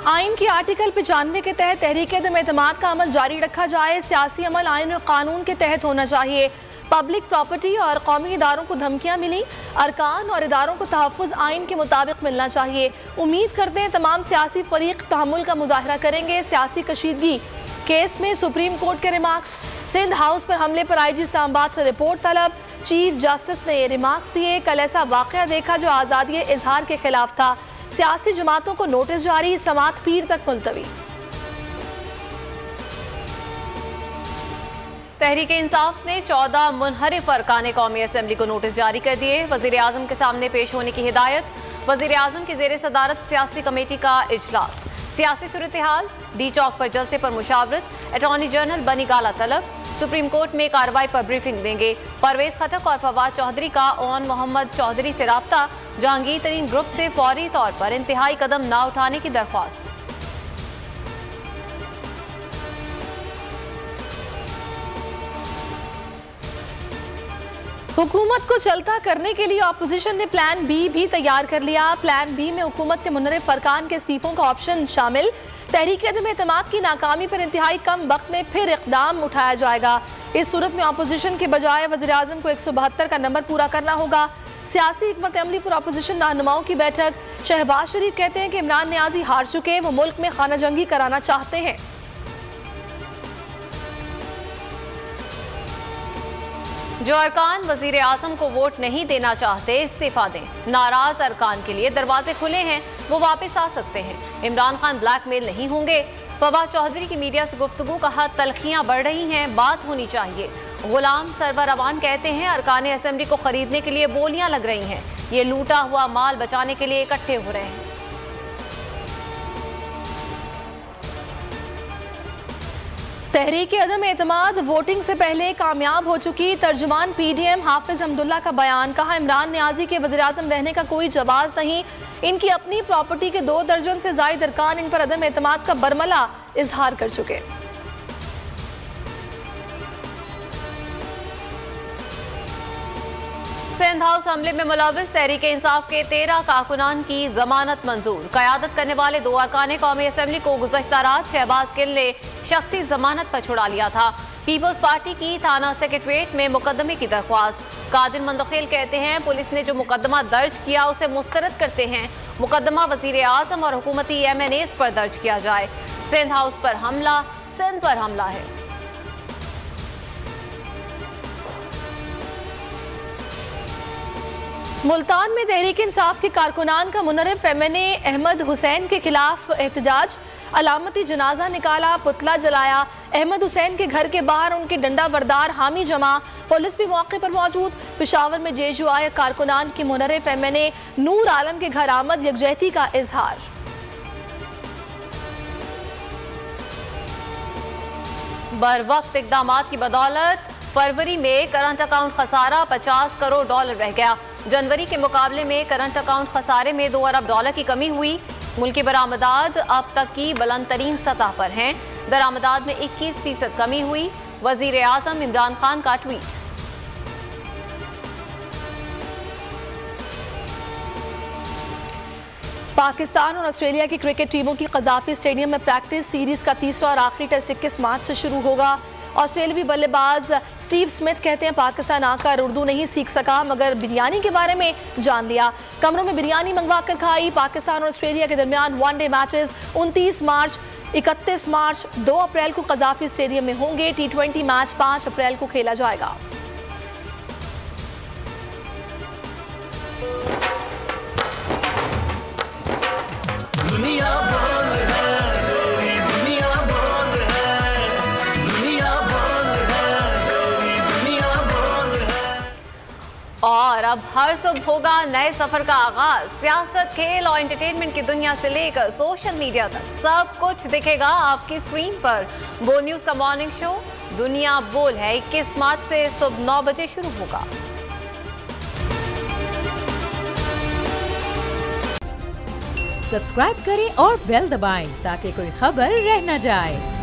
आइन के आर्टिकल 95 के तहत तहरीक-ए-एतमाद का अमल जारी रखा जाए। सियासी अमल आइन और कानून के तहत होना चाहिए। पब्लिक प्रॉपर्टी और कौमी इदारों को धमकियां मिली, अरकान और इदारों को तहफ़्फ़ुज़ आइन के मुताबिक मिलना चाहिए। उम्मीद करते हैं तमाम सियासी फरीक तहम्मुल का मुजाहरा करेंगे। सियासी कशीदगी केस में सुप्रीम कोर्ट के रिमार्क्स। सिंध हाउस पर हमले पर IG इस्लामाबाद से रिपोर्ट तलब। चीफ जस्टिस ने ये रिमार्क्स दिए। कल ऐसा वाक़या देखा जो आज़ादी इजहार के खिलाफ था। सियासी जमातों को नोटिस जारी, समात पीर तक मुलतवी। तहरीक इंसाफ ने 14 मुनहरिफ अरकान कौमी असम्बली को नोटिस जारी कर दिए। वज़ीर आज़म के सामने पेश होने की हिदायत। वज़ीर आज़म की ज़ेर सदारत सियासी कमेटी का इजलास। सियासी सूरत हाल, डी चौक पर जलसे पर मुशावरत। अटॉर्नी जनरल बनी गाला तलब। सुप्रीम कोर्ट में कार्रवाई पर ब्रीफिंग देंगे। परवेज खटक और फवाद चौधरी का ओन मोहम्मद चौधरी से राब्ता। जहांगीर तरीन ग्रुप से फौरी तौर पर इंतहाई कदम न उठाने की दरख्वास्त। हुकूमत को चलता करने के लिए अपोजिशन ने प्लान बी भी तैयार कर लिया। प्लान बी में हुकूमत के मुनहरिफ अरकान के इस्तीफों का ऑप्शन शामिल। तहरीक-ए-एतमाद की नाकामी पर इंतहाई कम वक्त में फिर इक़दाम उठाया जाएगा। इस सूरत में अपोजिशन के बजाय वज़ीर आज़म को 172 का नंबर पूरा करना होगा। सियासी हिकमत अमली पर अपोजिशन रहनुमाओं की बैठक। शहबाज शरीफ कहते हैं कि इमरान नियाज़ी हार चुके, वो मुल्क में खाना जंगी कराना चाहते हैं। जो अरकान वज़ीर आज़म को वोट नहीं देना चाहते इस्तीफा दें। नाराज अरकान के लिए दरवाजे खुले हैं, वो वापस आ सकते हैं। इमरान खान ब्लैकमेल नहीं होंगे। फवाद चौधरी की मीडिया से गुफ्तगू, कहा तलखियां बढ़ रही हैं, बात होनी चाहिए। गुलाम सरवर अवान कहते हैं अरकान असेंबली को खरीदने के लिए बोलियां लग रही हैं, ये लूटा हुआ माल बचाने के लिए इकट्ठे हो रहे हैं। तहरीक अदम एतमाद वोटिंग से पहले कामयाब हो चुकी। तर्जुमान PDM हाफिज हमदुल्ला का बयान, कहा इमरान नियाज़ी के वज़ीर आज़म रहने का कोई जवाज़ नहीं। इनकी अपनी प्रॉपर्टी के 2 दर्जन से ज़ायद अरकान इन पर अदम एतमाद का बरमला इजहार कर चुके। सिंध हाउस हमले में मुलविस तहरीक इंसाफ के 13 कारकुनान की जमानत मंजूर। क़यादत करने वाले 2 अरकान कौमी असम्बली को गुज़श्ता रात शहबाज गिल ने शख्सी जमानत पर छुड़ा लिया था। पीपल्स पार्टी की थाना सेक्रेटरीट में मुकदमे की दरख्वास्त। कादिर मंदखेल कहते हैं पुलिस ने जो मुकदमा दर्ज किया उसे मुस्तरद करते हैं। मुकदमा वज़ीर आज़म और हुकूमती MNAs पर दर्ज किया जाए। सिंध हाउस पर हमला, सिंध पर हमला है। मुल्तान में तहरीक इंसाफ के कारकुनान का मुनरिफ MNA अहमद हुसैन के खिलाफ एहतजाज। अलामती जनाजा निकाला, पुतला जलाया। अहमद हुसैन के घर के बाहर उनके डंडा बरदार हामी जमा। पुलिस भी मौके पर मौजूद। पेशावर में जेशु आए कारकुनान की मुनरिफ MNA नूर आलम के घर आमद, यकजहती का इजहार। बर वक्त इकदाम की बदौलत फरवरी में करंट अकाउंट खसारा $50 करोड़ रह गया। जनवरी के मुकाबले में करंट अकाउंट खसारे में $2 अरब की कमी हुई। मुल्की बरामदात अब तक की बुलंद तरीन सतह पर हैं। दरामदात में 21% कमी हुई। वजीर आज़म इमरान खान का ट्वीट। पाकिस्तान और ऑस्ट्रेलिया की क्रिकेट टीमों की कज़ाफी स्टेडियम में प्रैक्टिस। सीरीज का तीसरा और आखिरी टेस्ट 21 मार्च से शुरू होगा। ऑस्ट्रेलियावी बल्लेबाज स्टीव स्मिथ कहते हैं पाकिस्तान आकर उर्दू नहीं सीख सका मगर बिरयानी के बारे में जान लिया। कमरों में बिरयानी मंगवा कर खाई। पाकिस्तान और ऑस्ट्रेलिया के दरमियान वनडे मैचेस 29 मार्च, 31 मार्च, 2 अप्रैल को कज़ाफी स्टेडियम में होंगे। T20 मैच 5 अप्रैल को खेला जाएगा। और अब हर सुबह होगा नए सफर का आगाज। सियासत, खेल और एंटरटेनमेंट की दुनिया से लेकर सोशल मीडिया तक सब कुछ दिखेगा आपकी स्क्रीन पर। वो न्यूज का मॉर्निंग शो दुनिया बोल है 21 मार्च से सुबह 9 बजे शुरू होगा। सब्सक्राइब करें और बेल दबाएं ताकि कोई खबर रह न जाए।